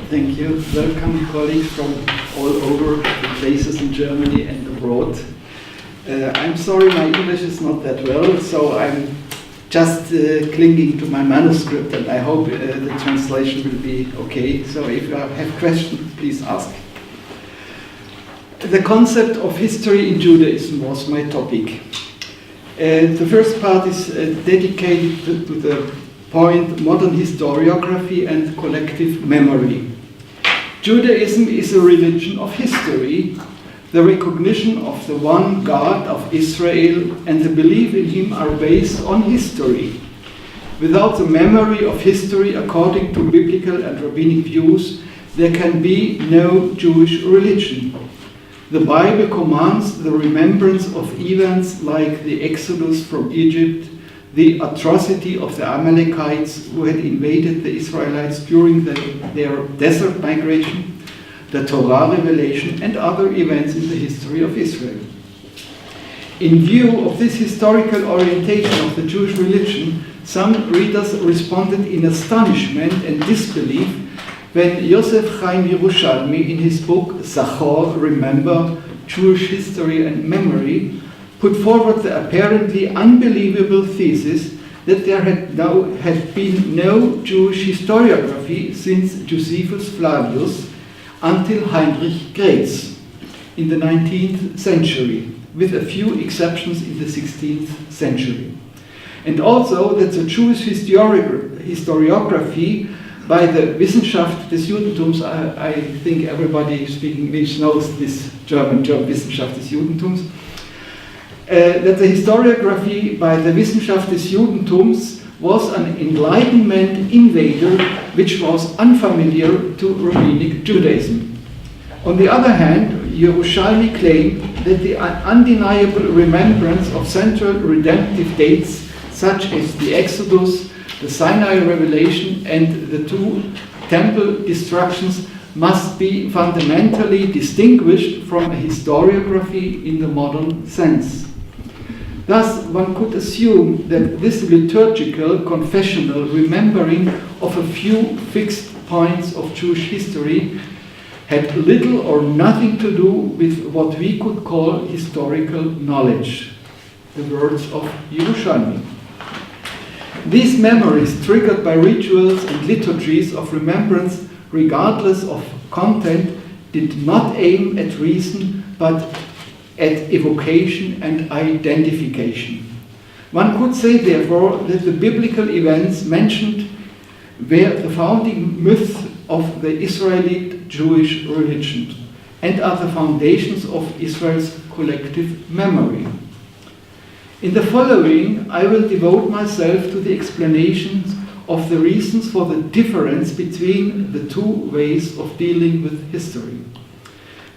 Thank you. Welcome, colleagues from all over the places in Germany and abroad. I'm sorry my English is not that well, so I'm just clinging to my manuscript, and I hope the translation will be okay. So if you have questions, please ask. The concept of history in Judaism was my topic. The first part is dedicated to the point modern historiography and collective memory. Judaism is a religion of history. The recognition of the one God of Israel and the belief in him are based on history. Without the memory of history according to biblical and rabbinic views, there can be no Jewish religion. The Bible commands the remembrance of events like the Exodus from Egypt, the atrocity of the Amalekites who had invaded the Israelites during their desert migration, the Torah revelation, and other events in the history of Israel. In view of this historical orientation of the Jewish religion, some readers responded in astonishment and disbelief when Yosef Chaim Yerushalmi, in his book Zachor, Remember, Jewish History and Memory, put forward the apparently unbelievable thesis that there had been no Jewish historiography since Josephus Flavius until Heinrich Graetz in the 19th century, with a few exceptions in the 16th century. And also that the Jewish historiography by the Wissenschaft des Judentums, I think everybody speaking English knows this German term, Wissenschaft des Judentums, that the historiography by the Wissenschaft des Judentums was an Enlightenment invader which was unfamiliar to rabbinic Judaism. On the other hand, Yerushalmi claimed that the undeniable remembrance of central redemptive dates such as the Exodus, the Sinai revelation, and the two temple destructions must be fundamentally distinguished from a historiography in the modern sense. Thus, one could assume that this liturgical, confessional remembering of a few fixed points of Jewish history had little or nothing to do with what we could call historical knowledge. The words of Yerushalmi. These memories, triggered by rituals and liturgies of remembrance, regardless of content, did not aim at reason, but at evocation and identification. One could say, therefore, that the biblical events mentioned were the founding myths of the Israelite Jewish religion and are the foundations of Israel's collective memory. In the following, I will devote myself to the explanations of the reasons for the difference between the two ways of dealing with history.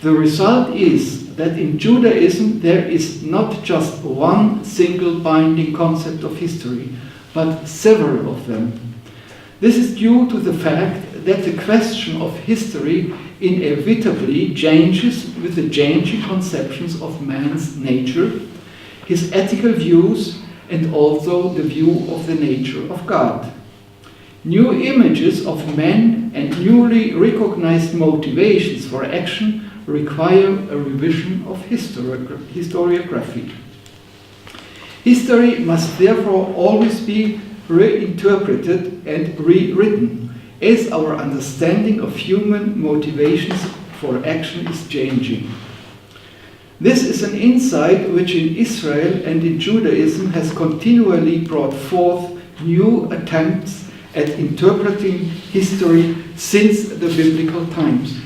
The result is that in Judaism there is not just one single binding concept of history, but several of them. This is due to the fact that the question of history inevitably changes with the changing conceptions of man's nature, his ethical views, and also the view of the nature of God. New images of men and newly recognized motivations for action require a revision of historiography. History must therefore always be reinterpreted and rewritten, as our understanding of human motivations for action is changing. This is an insight which in Israel and in Judaism has continually brought forth new attempts at interpreting history since the biblical times.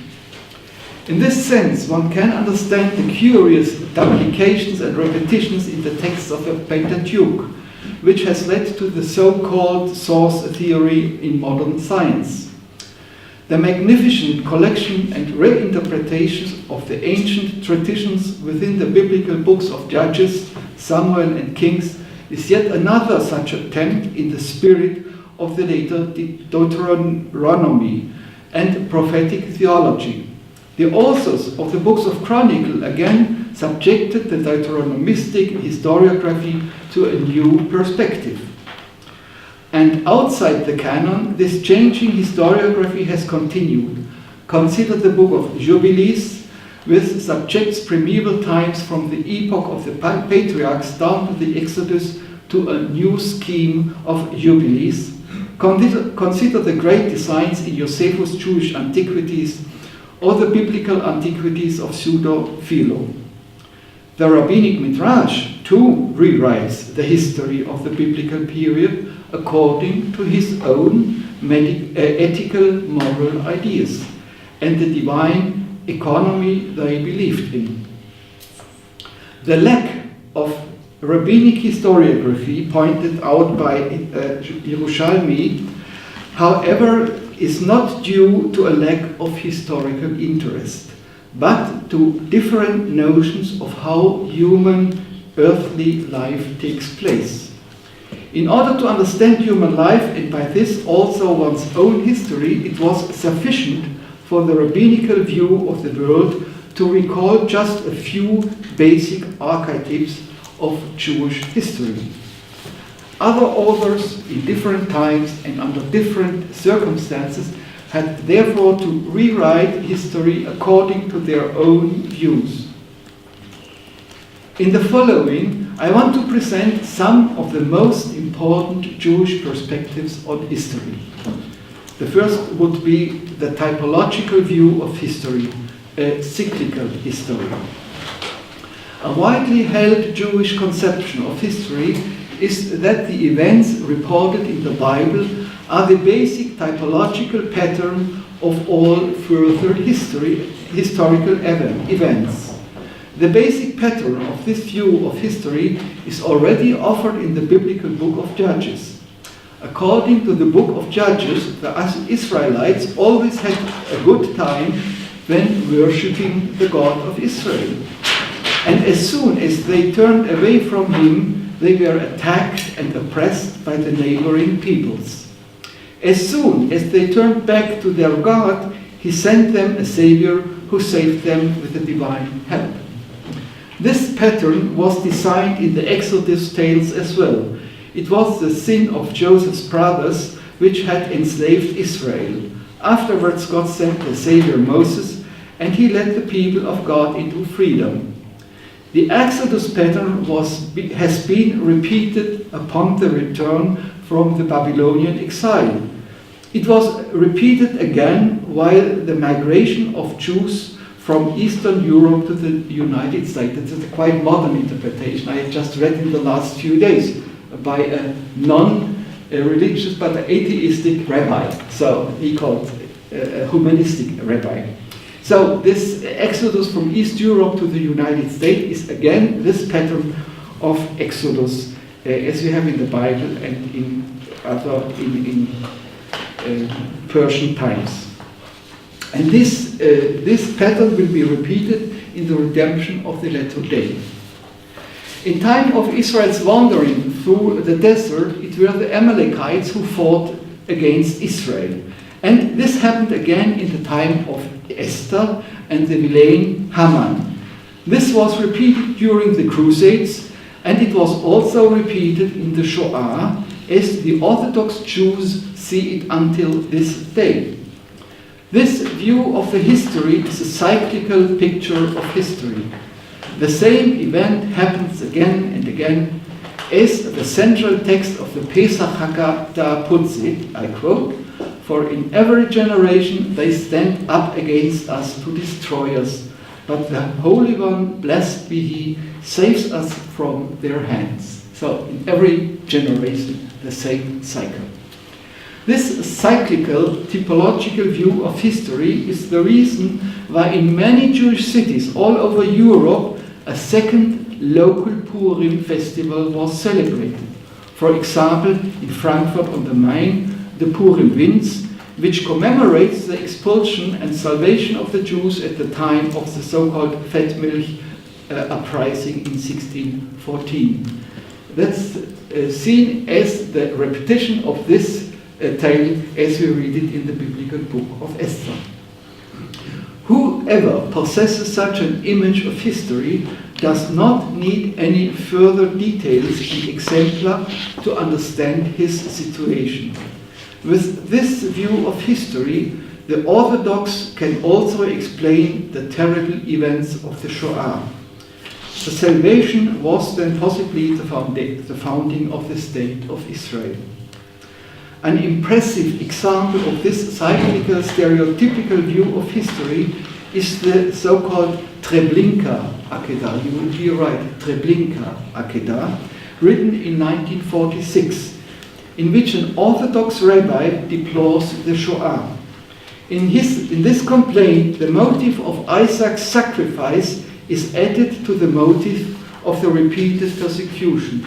In this sense, one can understand the curious duplications and repetitions in the texts of the Pentateuch, which has led to the so-called source theory in modern science. The magnificent collection and reinterpretations of the ancient traditions within the biblical books of Judges, Samuel, and Kings is yet another such attempt in the spirit of the later Deuteronomy and prophetic theology. The authors of the books of Chronicle again subjected the Deuteronomistic historiography to a new perspective. And outside the canon, this changing historiography has continued, consider the book of Jubilees, with subjects primeval times from the epoch of the patriarchs down to the Exodus to a new scheme of Jubilees. Consider the great designs in Josephus' Jewish Antiquities or the biblical antiquities of Pseudo-Philo. The rabbinic Midrash too rewrites the history of the biblical period according to his own ethical moral ideas and the divine economy they believed in. The lack of rabbinic historiography pointed out by Yerushalmi, however, is not due to a lack of historical interest, but to different notions of how human earthly life takes place. In order to understand human life, and by this also one's own history, it was sufficient for the rabbinical view of the world to recall just a few basic archetypes of Jewish history. Other authors in different times and under different circumstances had therefore to rewrite history according to their own views. In the following, I want to present some of the most important Jewish perspectives on history. The first would be the typological view of history, a cyclical history. A widely held Jewish conception of history is that the events reported in the Bible are the basic typological pattern of all further historical events. The basic pattern of this view of history is already offered in the biblical book of Judges. According to the book of Judges, the Israelites always had a good time when worshipping the God of Israel. And as soon as they turned away from him, they were attacked and oppressed by the neighboring peoples. As soon as they turned back to their God, he sent them a savior who saved them with a divine help. This pattern was designed in the Exodus tales as well. It was the sin of Joseph's brothers which had enslaved Israel. Afterwards, God sent the savior Moses, and he led the people of God into freedom. The Exodus pattern has been repeated upon the return from the Babylonian exile. It was repeated again while the migration of Jews from Eastern Europe to the United States. It's a quite modern interpretation. I just read in the last few days by a non-religious but atheistic rabbi. So he called a humanistic rabbi. So this exodus from East Europe to the United States is again this pattern of exodus as we have in the Bible and in Persian times. And this pattern will be repeated in the redemption of the latter day. In time of Israel's wandering through the desert, it were the Amalekites who fought against Israel. And this happened again in the time of Esther and the villain Haman. This was repeated during the Crusades, and it was also repeated in the Shoah, as the Orthodox Jews see it until this day. This view of the history is a cyclical picture of history. The same event happens again and again, as the central text of the Pesach Haggadah puts it, I quote, "For in every generation they stand up against us to destroy us, but the Holy One, blessed be He, saves us from their hands." So in every generation, the same cycle. This cyclical, typological view of history is the reason why in many Jewish cities all over Europe a second local Purim festival was celebrated. For example, in Frankfurt on the Main, the Purim Winds, which commemorates the expulsion and salvation of the Jews at the time of the so-called Fettmilch uprising in 1614. That's seen as the repetition of this tale as we read it in the biblical book of Esther. Whoever possesses such an image of history does not need any further details and exemplar to understand his situation. With this view of history, the Orthodox can also explain the terrible events of the Shoah. The salvation was then possibly the founding of the State of Israel. An impressive example of this cyclical stereotypical view of history is the so-called Treblinka Akedah. You will hear right, Treblinka Akedah, written in 1946, in which an Orthodox rabbi deplores the Shoah. In this complaint, the motive of Isaac's sacrifice is added to the motive of the repeated persecution.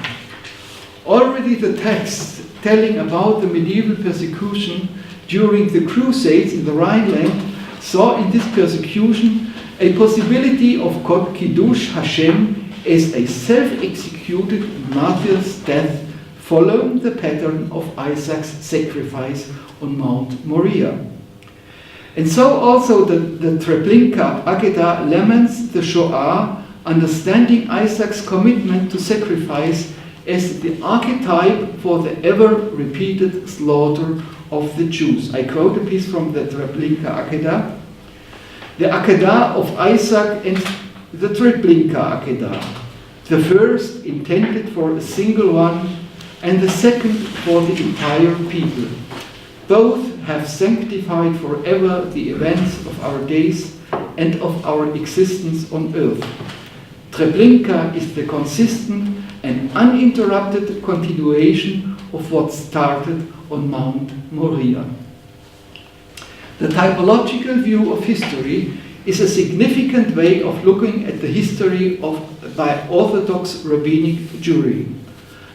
Already the texts telling about the medieval persecution during the Crusades in the Rhineland saw in this persecution a possibility of Kiddush Hashem as a self-executed martyr's death following the pattern of Isaac's sacrifice on Mount Moriah. And so also the Treblinka Akedah laments the Shoah, understanding Isaac's commitment to sacrifice as the archetype for the ever-repeated slaughter of the Jews. I quote a piece from the Treblinka Akedah. The Akedah of Isaac and the Treblinka Akedah. The first intended for a single one, and the second for the entire people. Both have sanctified forever the events of our days and of our existence on earth. Treblinka is the consistent and uninterrupted continuation of what started on Mount Moriah. The typological view of history is a significant way of looking at the history by Orthodox rabbinic Jewry.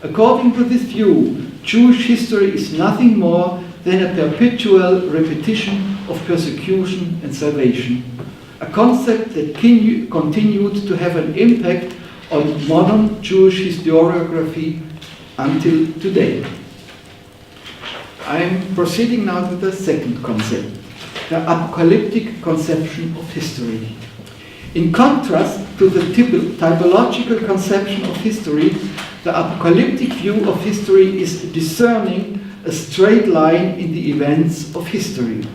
According to this view, Jewish history is nothing more than a perpetual repetition of persecution and salvation, a concept that continued to have an impact on modern Jewish historiography until today. I am proceeding now to the second concept, the apocalyptic conception of history. In contrast to the typological conception of history, the apocalyptic view of history is discerning a straight line in the events of history.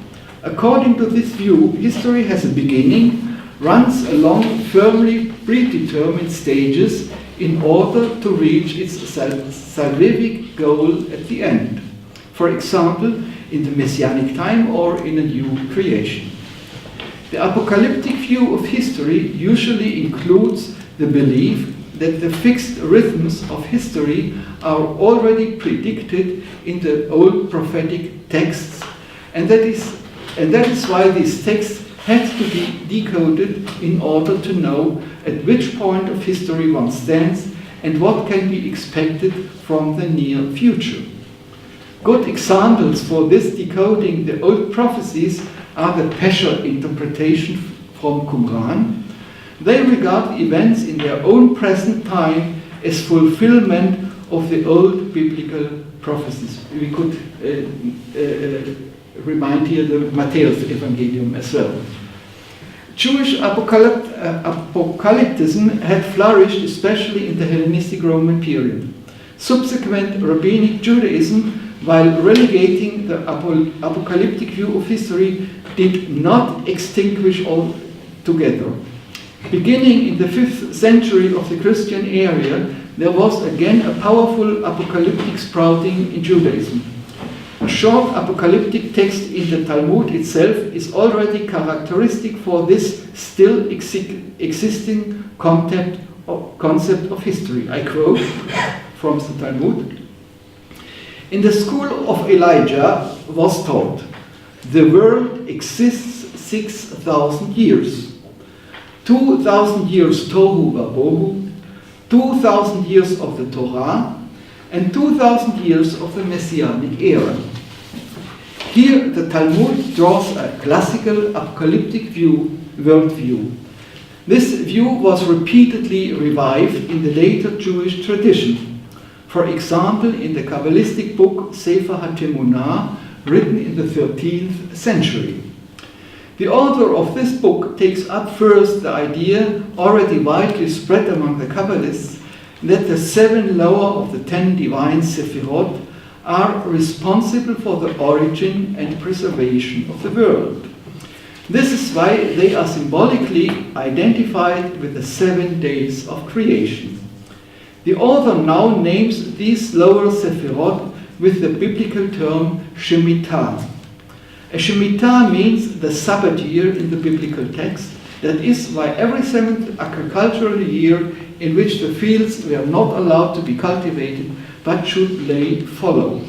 According to this view, history has a beginning, runs along firmly predetermined stages in order to reach its salvific goal at the end. For example, in the Messianic time or in a new creation. The apocalyptic view of history usually includes the belief that the fixed rhythms of history are already predicted in the old prophetic texts, and that is why these texts had to be decoded in order to know at which point of history one stands and what can be expected from the near future. Good examples for this decoding the old prophecies are the Pesher interpretation from Qumran. They regard events in their own present time as fulfillment of the old biblical prophecies. We could remind here the Matthäus Evangelium as well. Jewish apocalypticism had flourished especially in the Hellenistic Roman period. Subsequent rabbinic Judaism, while relegating the apocalyptic view of history, did not extinguish altogether. Beginning in the 5th century of the Christian era, there was again a powerful apocalyptic sprouting in Judaism. A short apocalyptic text in the Talmud itself is already characteristic for this still existing concept of history. I quote from the Talmud. In the school of Elijah was taught, the world exists 6,000 years. 2,000 years Tohu Vabohu, 2,000 years of the Torah, and 2,000 years of the Messianic era. Here the Talmud draws a classical apocalyptic worldview. This view was repeatedly revived in the later Jewish tradition. For example, in the Kabbalistic book Sefer HaTemunah, written in the 13th century. The author of this book takes up first the idea, already widely spread among the Kabbalists, that the 7 lower of the 10 divine Sephirot are responsible for the origin and preservation of the world. This is why they are symbolically identified with the 7 days of creation. The author now names these lower Sephirot with the biblical term Shemitah. A Shemitah means the Sabbath year in the biblical text. That is why every 7th agricultural year in which the fields were not allowed to be cultivated but should lay fallow.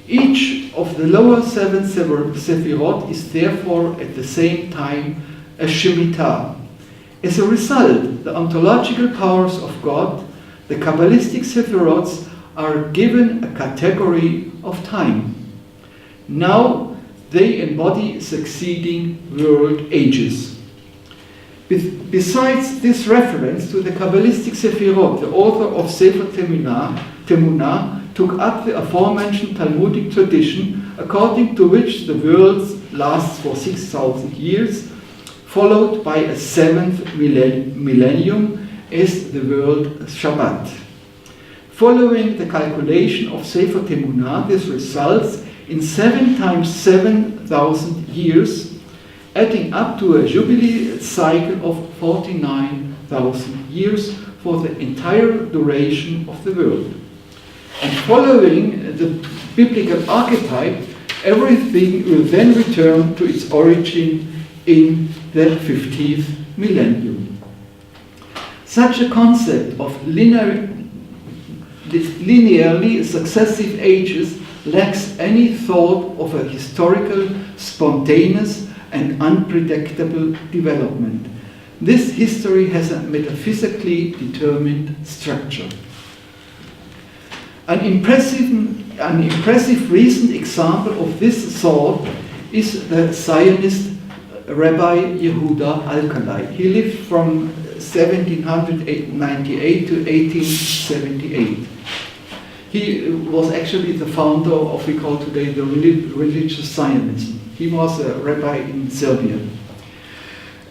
Each of the lower 7 Sephirot is therefore at the same time a Shemitah. As a result, the ontological powers of God, the Kabbalistic Sephirots, are given a category of time. Now they embody succeeding world ages. Besides this reference to the Kabbalistic Sephirot, the author of Sefer Temunah took up the aforementioned Talmudic tradition, according to which the world lasts for 6,000 years, followed by a 7th millennium as the world Shabbat. Following the calculation of Sefer Temunah, this results in 7 times 7,000 years, adding up to a jubilee cycle of 49,000 years for the entire duration of the world. And following the biblical archetype, everything will then return to its origin in the 50th millennium. Such a concept of linearly successive ages lacks any thought of a historical, spontaneous, and unpredictable development. This history has a metaphysically determined structure. An impressive recent example of this thought is the Zionist Rabbi Yehuda Alkalai. He lived from 1798 to 1878. He was actually the founder of what we call today the religious Zionism. He was a rabbi in Serbia.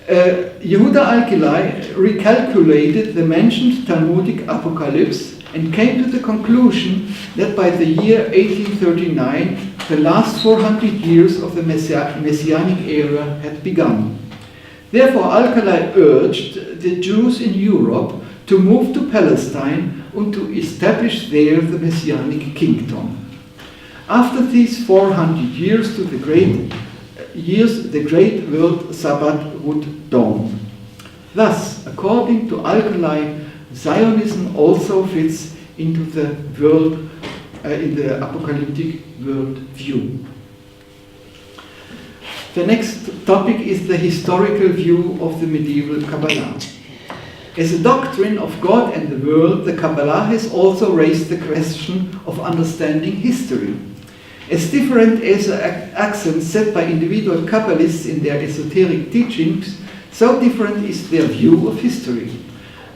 Yehuda Alkalai recalculated the mentioned Talmudic apocalypse and came to the conclusion that by the year 1839, the last 400 years of the Messianic era had begun. Therefore, Alkalai urged the Jews in Europe to move to Palestine and to establish there the Messianic kingdom. After these 400 years, the great world Sabbath would dawn. Thus, according to Alkalai, Zionism also fits into the world, in the apocalyptic world view. The next topic is the historical view of the medieval Kabbalah. As a doctrine of God and the world, the Kabbalah has also raised the question of understanding history. As different as the accents set by individual Kabbalists in their esoteric teachings, so different is their view of history.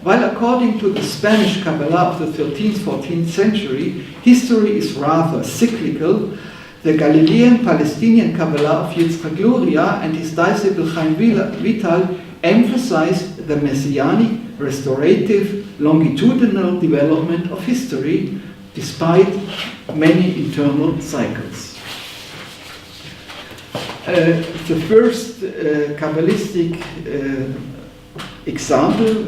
While according to the Spanish Kabbalah of the 13th, 14th century, history is rather cyclical, the Galilean Palestinian Kabbalah of Yitzchak Luria and his disciple Chaim Vital emphasized the messianic, restorative, longitudinal development of history despite many internal cycles. The first Kabbalistic example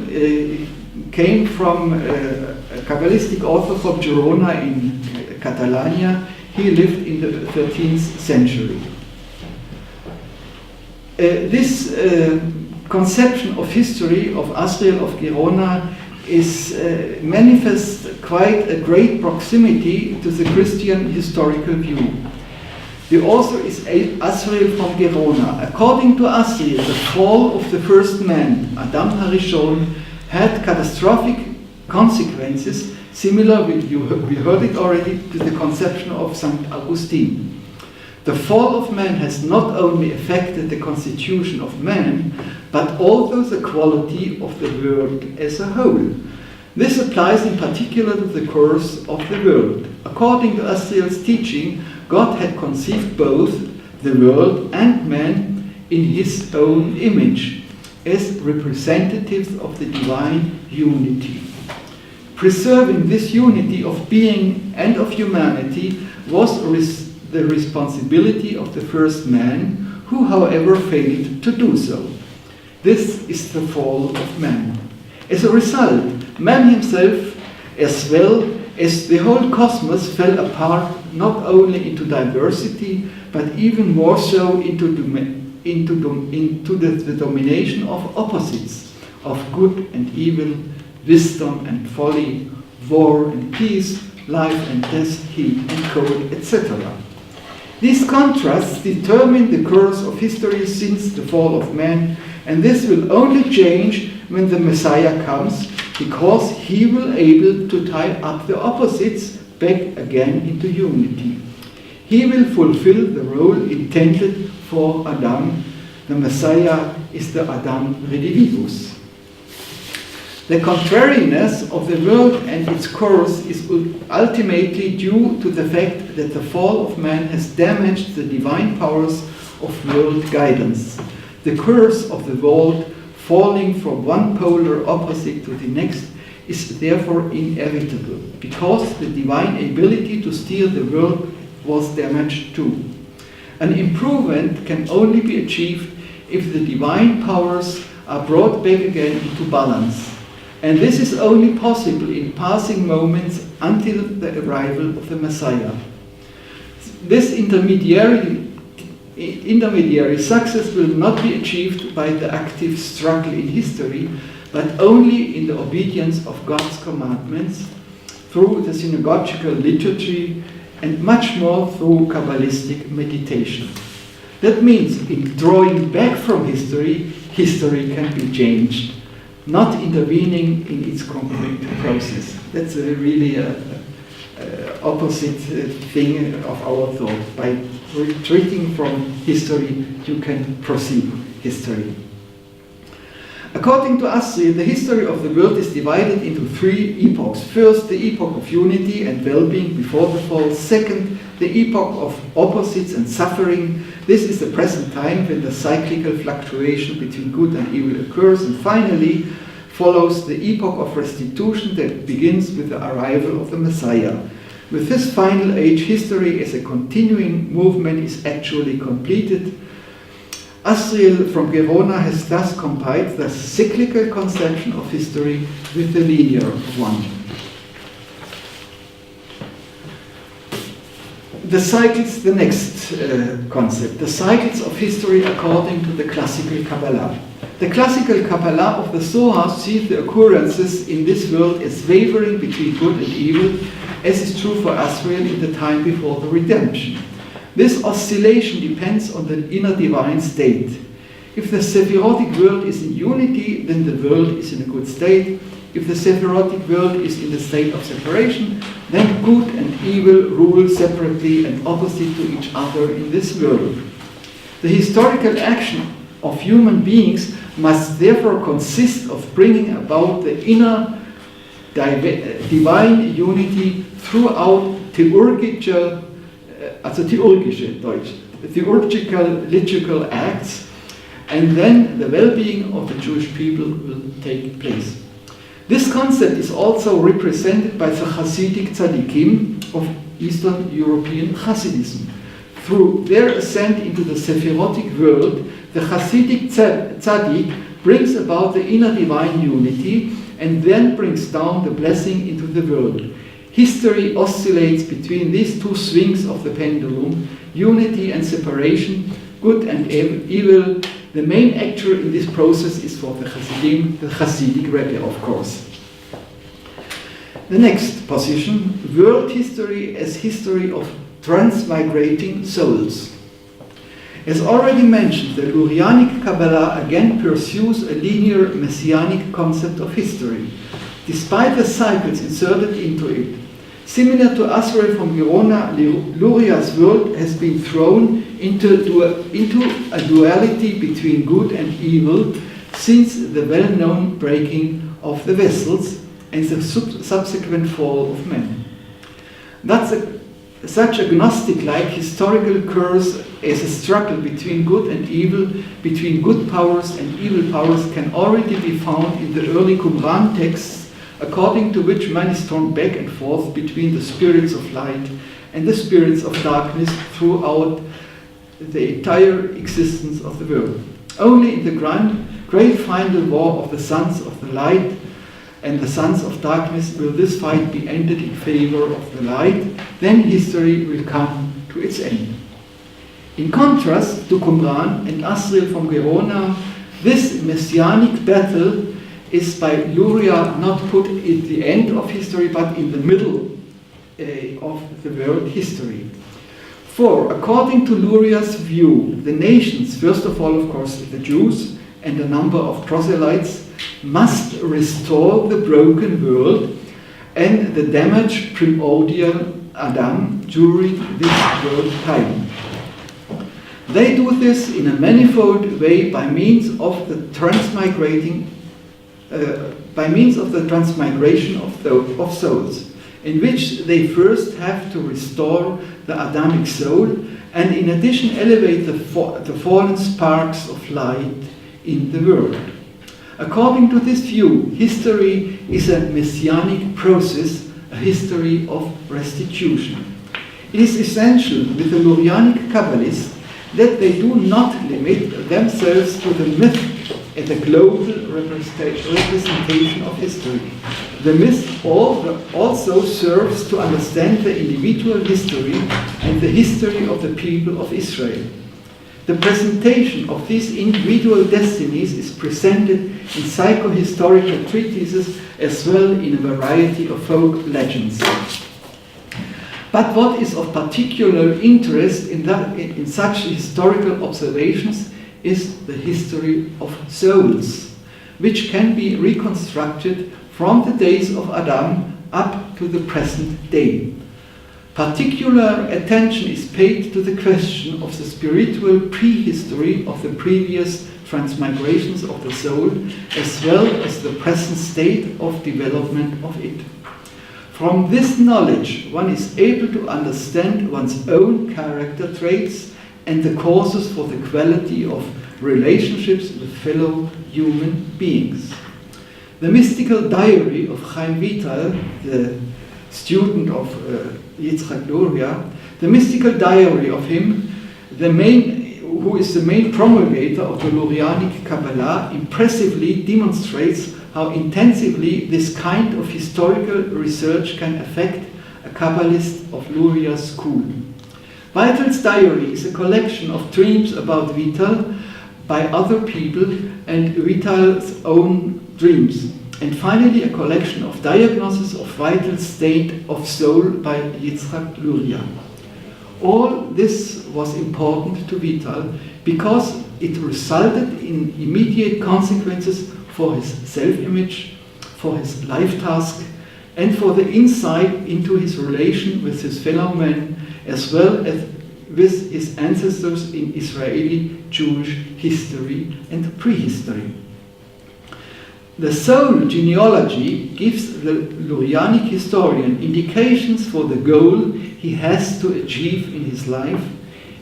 came from a Kabbalistic author from Girona in Catalonia. He lived in the 13th century. This conception of history of Asriel of Girona is manifests quite a great proximity to the Christian historical view. The author is Asriel from Girona. According to Asriel, the fall of the first man, Adam Harishon, had catastrophic consequences, similar, we heard it already, to the conception of St. Augustine. The fall of man has not only affected the constitution of man, but also the quality of the world as a whole. This applies in particular to the course of the world. According to Asriel's teaching, God had conceived both the world and man in his own image, as representatives of the divine unity. Preserving this unity of being and of humanity was the responsibility of the first man, who, however, failed to do so. This is the fall of man. As a result, man himself, as well as the whole cosmos, fell apart not only into diversity, but even more so into the domination of opposites, of good and evil, wisdom and folly, war and peace, life and death, heat and cold, etc. These contrasts determine the course of history since the fall of man, and this will only change when the Messiah comes, because he will be able to tie up the opposites back again into unity. He will fulfill the role intended for Adam. The Messiah is the Adam redivivus. The contrariness of the world and its course is ultimately due to the fact that the fall of man has damaged the divine powers of world guidance. The course of the world, falling from one polar opposite to the next, is therefore inevitable, because the divine ability to steer the world was damaged too. An improvement can only be achieved if the divine powers are brought back again into balance. And this is only possible in passing moments until the arrival of the Messiah. This intermediary success will not be achieved by the active struggle in history, but only in the obedience of God's commandments, through the synagogical liturgy, and much more through Kabbalistic meditation. That means in drawing back from history, history can be changed, not intervening in its concrete process. That's really opposite thing of our thought. By retreating from history, you can perceive history. According to Asri, the history of the world is divided into three epochs. First, the epoch of unity and well-being before the fall. Second, the epoch of opposites and suffering. This is the present time when the cyclical fluctuation between good and evil occurs. And finally, follows the epoch of restitution that begins with the arrival of the Messiah. With this final age, history as a continuing movement is actually completed. Asriel from Gerona has thus combined the cyclical conception of history with the linear one. The cycles, the next concept, the cycles of history according to the classical Kabbalah. The classical Kabbalah of the Zohar sees the occurrences in this world as wavering between good and evil, as is true for Asriel in the time before the redemption. This oscillation depends on the inner divine state. If the Sephirotic world is in unity, then the world is in a good state. If the Sephirotic world is in the state of separation, then good and evil rule separately and opposite to each other in this world. The historical action of human beings must therefore consist of bringing about the inner divine unity throughout theological liturgical acts, and then the well-being of the Jewish people will take place. This concept is also represented by the Hasidic tzaddikim of Eastern European Hasidism. Through their ascent into the Sephirotic world, the Hasidic tzaddik brings about the inner divine unity and then brings down the blessing into the world. History oscillates between these two swings of the pendulum, unity and separation, good and evil. The main actor in this process is for the Hasidim, the Hasidic Rebbe, of course. The next position, world history as history of transmigrating souls. As already mentioned, the Lurianic Kabbalah again pursues a linear messianic concept of history, despite the cycles inserted into it. Similar to Asriel from Gerona, Luria's world has been thrown into a duality between good and evil since the well-known breaking of the vessels and the subsequent fall of man. Such a Gnostic-like historical course as a struggle between good and evil, between good powers and evil powers, can already be found in the early Qumran texts according to which man is torn back and forth between the spirits of light and the spirits of darkness throughout the entire existence of the world. Only in the great final war of the sons of the light and the sons of darkness will this fight be ended in favor of the light, then history will come to its end. In contrast to Qumran and Asriel from Gerona, this messianic battle is by Luria not put at the end of history but in the middle of the world history. For according to Luria's view, the nations, first of all of course the Jews and a number of proselytes, must restore the broken world and the damaged primordial Adam during this world time. They do this in a manifold way by means of the transmigration of souls, in which they first have to restore the Adamic soul and in addition elevate the fallen sparks of light in the world. According to this view, history is a messianic process, a history of restitution. It is essential with the Lurianic Kabbalists that they do not limit themselves to the myth and the global representation of history. The myth also serves to understand the individual history and the history of the people of Israel. The presentation of these individual destinies is presented in psychohistorical treatises as well in a variety of folk legends. But what is of particular interest in such historical observations is the history of souls, which can be reconstructed from the days of Adam up to the present day. Particular attention is paid to the question of the spiritual prehistory of the previous transmigrations of the soul, as well as the present state of development of it. From this knowledge, one is able to understand one's own character traits and the causes for the quality of relationships with fellow human beings. The mystical diary of Chaim Vital, the student of Yitzhak Luria, the mystical diary of him, who is the main promulgator of the Lurianic Kabbalah, impressively demonstrates how intensively this kind of historical research can affect a Kabbalist of Luria's school. Vital's diary is a collection of dreams about Vital by other people and Vital's own dreams, and finally a collection of diagnoses of Vital's state of soul by Yitzhak Luria. All this was important to Vital because it resulted in immediate consequences for his self-image, for his life task, and for the insight into his relation with his fellow men, as well as with his ancestors in Israeli Jewish history and prehistory. The soul genealogy gives the Lurianic historian indications for the goal he has to achieve in his life.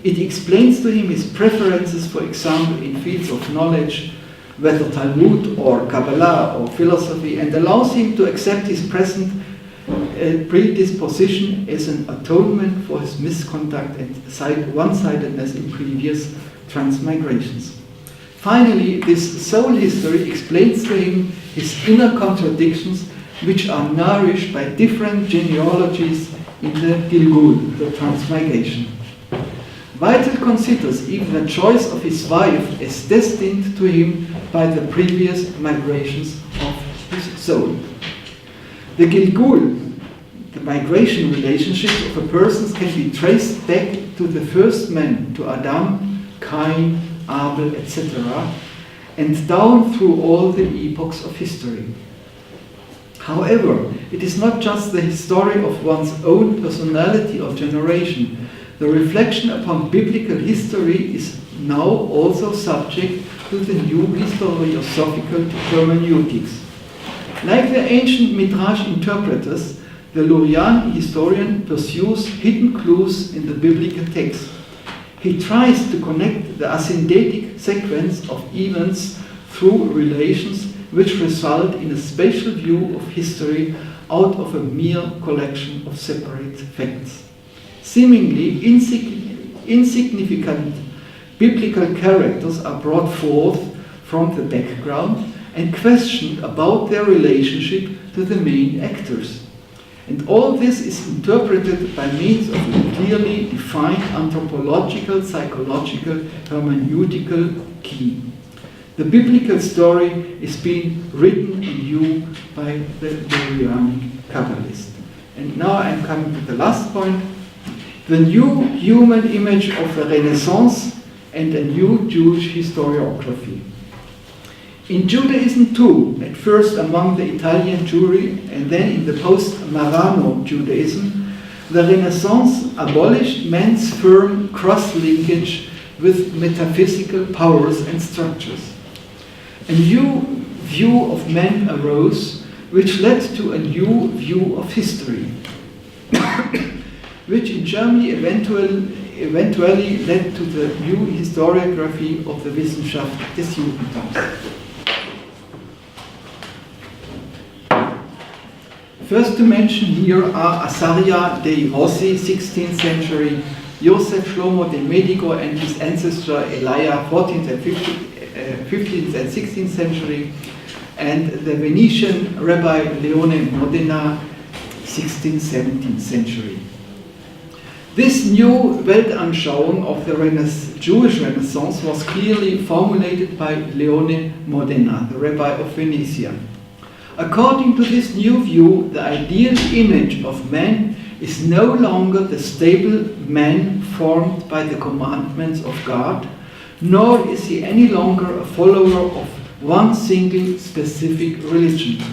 It explains to him his preferences, for example, in fields of knowledge, whether Talmud or Kabbalah or philosophy, and allows him to accept his present predisposition as an atonement for his misconduct and one-sidedness in previous transmigrations. Finally, this soul history explains to him his inner contradictions, which are nourished by different genealogies in the Gilgul, the transmigration. Vital considers even the choice of his wife as destined to him by the previous migrations of his soul. The Gilgul, the migration relationships of a person, can be traced back to the first men, to Adam, Cain, Abel, etc., and down through all the epochs of history. However, it is not just the history of one's own personality or generation. The reflection upon biblical history is now also subject to the new historiographical hermeneutics. Like the ancient Midrash interpreters, the Lurian historian pursues hidden clues in the biblical text. He tries to connect the asyndetic sequence of events through relations which result in a spatial view of history out of a mere collection of separate facts. Seemingly insignificant biblical characters are brought forth from the background and questioned about their relationship to the main actors. And all this is interpreted by means of a clearly defined anthropological, psychological, hermeneutical key. The biblical story is being written anew by the Lurianic Kabbalist. And now I'm coming to the last point. The new human image of the Renaissance and a new Jewish historiography. In Judaism too, at first among the Italian Jewry and then in the post-Marano Judaism, the Renaissance abolished man's firm cross-linkage with metaphysical powers and structures. A new view of man arose, which led to a new view of history, which in Germany eventually led to the new historiography of the Wissenschaft des Judentums. First to mention here are Azaria dei Rossi, 16th century, Joseph Shlomo de Medico and his ancestor Elia, 14th and 15th and 16th century, and the Venetian Rabbi Leone Modena, 16th, 17th century. This new Weltanschauung of the Jewish Renaissance was clearly formulated by Leone Modena, the Rabbi of Venetia. According to this new view, the ideal image of man is no longer the stable man formed by the commandments of God, nor is he any longer a follower of one single specific religion.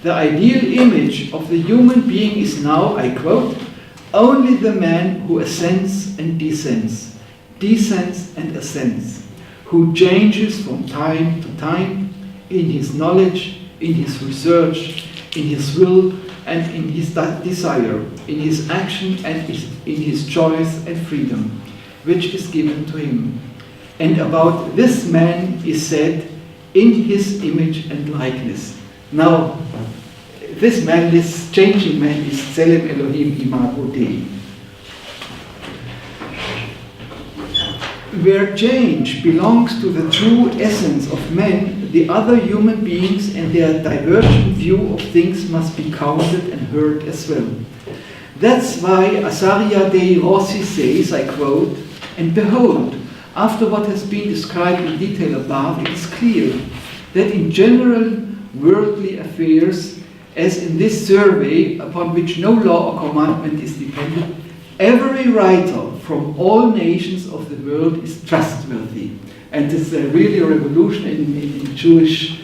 The ideal image of the human being is now, I quote, only the man who ascends and descends, descends and ascends, who changes from time to time in his knowledge, in his research, in his will and in his desire, in his action and in his choice and freedom, which is given to him. And about this man is said, in his image and likeness. Now, this man, this changing man, is Tselem Elohim Imago Dei. Where change belongs to the true essence of man, the other human beings and their divergent view of things must be counted and heard as well. That's why Azaria dei Rossi says, I quote, and behold, after what has been described in detail above, it is clear that in general worldly affairs, as in this survey upon which no law or commandment is dependent, every writer from all nations of the world is trustworthy. And it's really a revolution in Jewish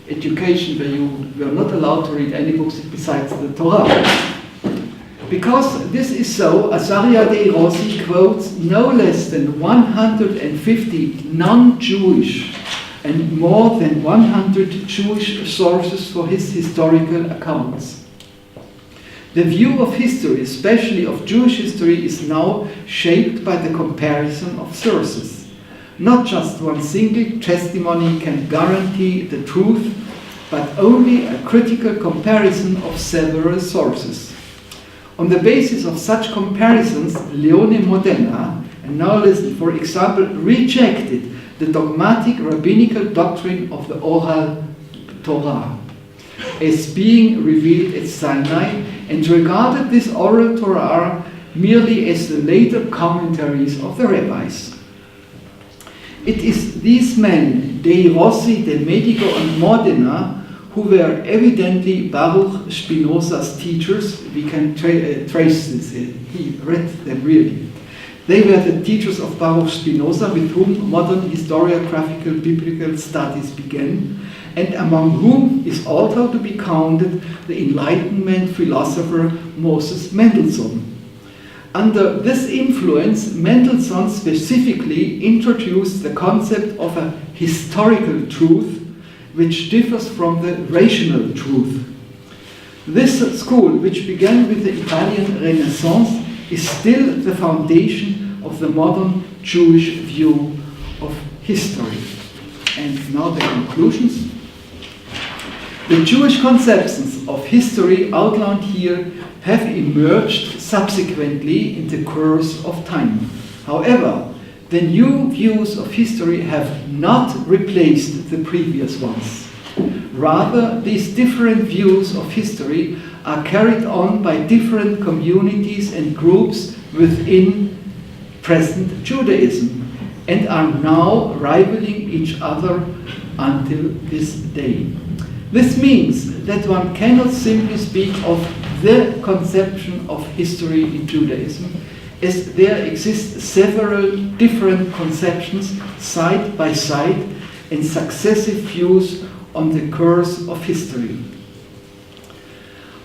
education, where you were not allowed to read any books besides the Torah. Because this is so, Azaria dei Rossi quotes no less than 150 non-Jewish and more than 100 Jewish sources for his historical accounts. The view of history, especially of Jewish history, is now shaped by the comparison of sources. Not just one single testimony can guarantee the truth, but only a critical comparison of several sources. On the basis of such comparisons, Leone Modena, and now listen, for example, rejected the dogmatic rabbinical doctrine of the oral Torah as being revealed at Sinai, and regarded this oral Torah merely as the later commentaries of the rabbis. It is these men, dei Rossi, de Medico and Modena, who were evidently Baruch Spinoza's teachers. We can trace this, he read them really. They were the teachers of Baruch Spinoza, with whom modern historiographical biblical studies began, and among whom is also to be counted the Enlightenment philosopher Moses Mendelssohn. Under this influence, Mendelssohn specifically introduced the concept of a historical truth, which differs from the rational truth. This school, which began with the Italian Renaissance, is still the foundation of the modern Jewish view of history. And now the conclusions. The Jewish conceptions of history outlined here have emerged subsequently in the course of time. However, the new views of history have not replaced the previous ones. Rather, these different views of history are carried on by different communities and groups within present Judaism and are now rivaling each other until this day. This means that one cannot simply speak of the conception of history in Judaism, as there exist several different conceptions side by side and successive views on the course of history.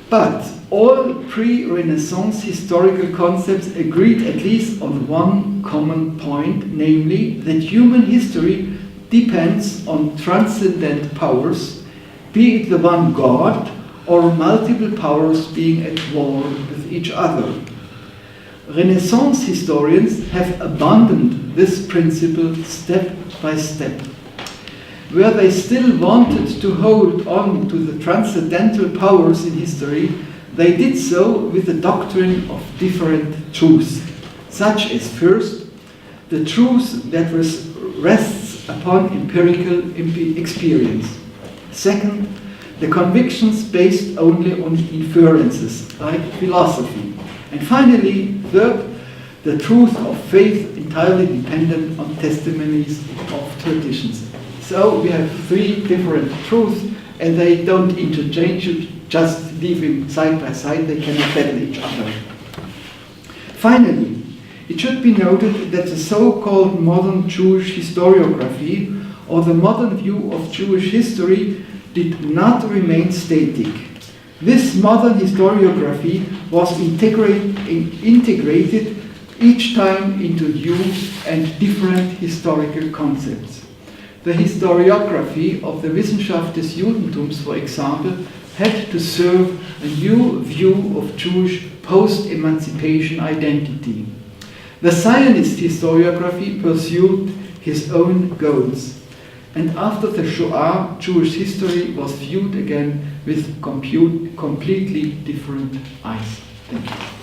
But all pre-Renaissance historical concepts agreed at least on one common point, namely that human history depends on transcendent powers, be it the one God or multiple powers being at war with each other. Renaissance historians have abandoned this principle step by step. Where they still wanted to hold on to the transcendental powers in history, they did so with the doctrine of different truths, such as first, the truth that rests upon empirical experience. Second, the convictions based only on inferences, like philosophy. And finally, third, the truth of faith entirely dependent on testimonies of traditions. So we have three different truths, and they don't interchange, you just leave them side by side, they cannot battle each other. Finally, it should be noted that the so-called modern Jewish historiography, or the modern view of Jewish history, did not remain static. This modern historiography was integrated each time into new and different historical concepts. The historiography of the Wissenschaft des Judentums, for example, had to serve a new view of Jewish post-emancipation identity. The Zionist historiography pursued his own goals. And after the Shoah, Jewish history was viewed again with completely different eyes. Thank you.